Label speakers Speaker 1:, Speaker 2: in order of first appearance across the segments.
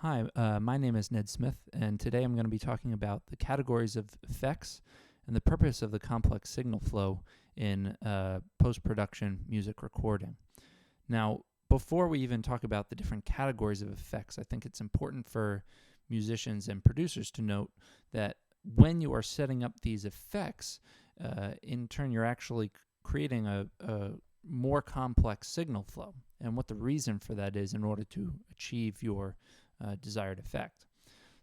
Speaker 1: Hi, my name is Ned Smith, and today I'm going to be talking about the categories of effects and the purpose of the complex signal flow in post-production music recording. Now, before we even talk about the different categories of effects, I think it's important for musicians and producers to note that when you are setting up these effects, in turn you're actually creating a more complex signal flow, and what the reason for that is in order to achieve your desired effect.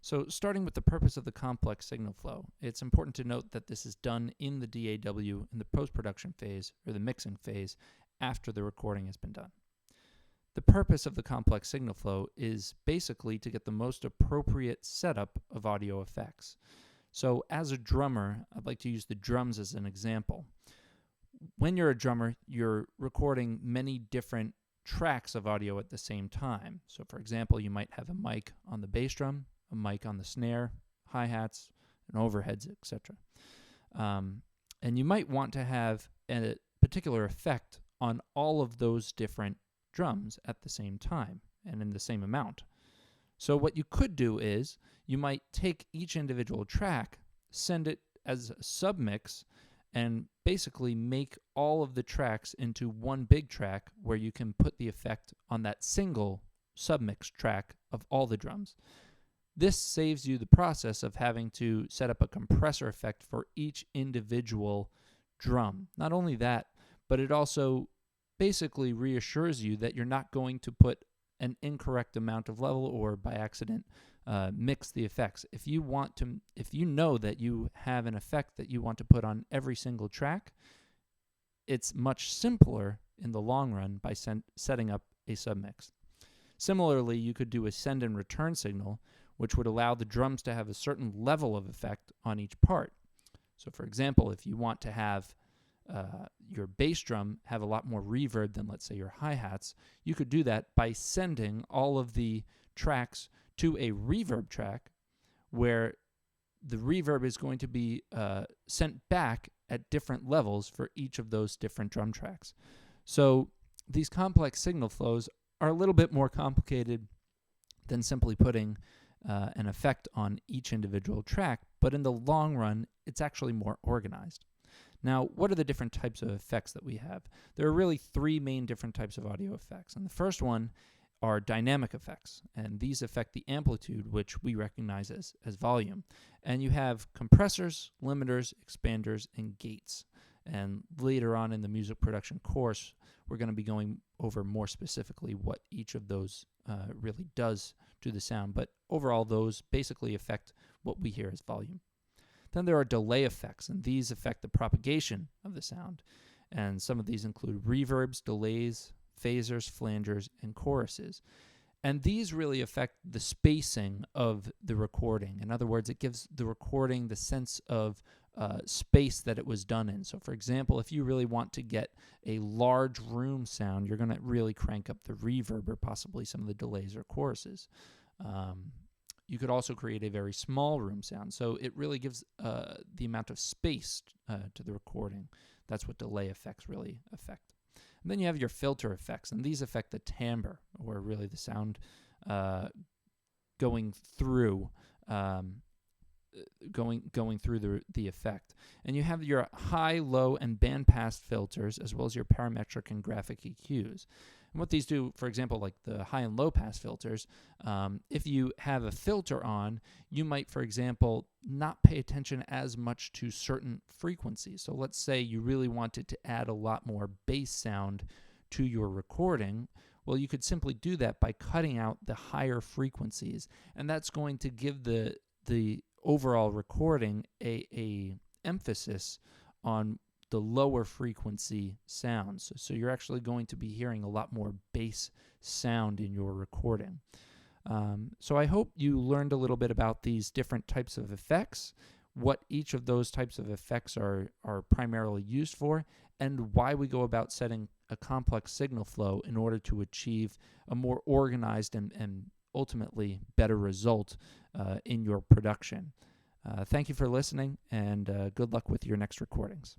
Speaker 1: So starting with the purpose of the complex signal flow, it's important to note that this is done in the DAW in the post-production phase or the mixing phase after the recording has been done. The purpose of the complex signal flow is basically to get the most appropriate setup of audio effects. So as a drummer, I'd like to use the drums as an example. When you're a drummer, you're recording many different tracks of audio at the same time. So for example, you might have a mic on the bass drum, a mic on the snare, hi-hats, and overheads, etc. And you might want to have a particular effect on all of those different drums at the same time and in the same amount. So what you could do is you might take each individual track, send it as a submix, and basically make all of the tracks into one big track where you can put the effect on that single submix track of all the drums. This saves you the process of having to set up a compressor effect for each individual drum. Not only that, but it also basically reassures you that you're not going to put an incorrect amount of level or by accident mix the effects. If you know that you have an effect that you want to put on every single track, it's much simpler in the long run by setting up a submix. Similarly, you could do a send and return signal, which would allow the drums to have a certain level of effect on each part. So for example, if you want to have your bass drum have a lot more reverb than, let's say, your hi-hats, you could do that by sending all of the tracks to a reverb track where the reverb is going to be sent back at different levels for each of those different drum tracks. So these complex signal flows are a little bit more complicated than simply putting an effect on each individual track, but in the long run, it's actually more organized. Now, what are the different types of effects that we have? There are really three main different types of audio effects. And the first one are dynamic effects, and these affect the amplitude, which we recognize as volume. And you have compressors, limiters, expanders, and gates. And later on in the music production course, we're going to be going over more specifically what each of those really does to the sound. But overall, those basically affect what we hear as volume. Then there are delay effects, and these affect the propagation of the sound. And some of these include reverbs, delays, phasers, flangers, and choruses. And these really affect the spacing of the recording. In other words, it gives the recording the sense of space that it was done in. So for example, if you really want to get a large room sound, you're going to really crank up the reverb or possibly some of the delays or choruses. You could also create a very small room sound. So it really gives the amount of space to the recording. That's what delay effects really affect. And then you have your filter effects, and these affect the timbre, or really the sound going through the effect. And you have your high, low, and bandpass filters, as well as your parametric and graphic EQs. And what these do, for example, like the high and low pass filters, if you have a filter on, you might, for example, not pay attention as much to certain frequencies. So let's say you really wanted to add a lot more bass sound to your recording. Well, you could simply do that by cutting out the higher frequencies, and that's going to give the overall recording a emphasis on the lower frequency sounds. So you're actually going to be hearing a lot more bass sound in your recording. So I hope you learned a little bit about these different types of effects, what each of those types of effects are primarily used for, and why we go about setting a complex signal flow in order to achieve a more organized and ultimately better result in your production. Thank you for listening, and good luck with your next recordings.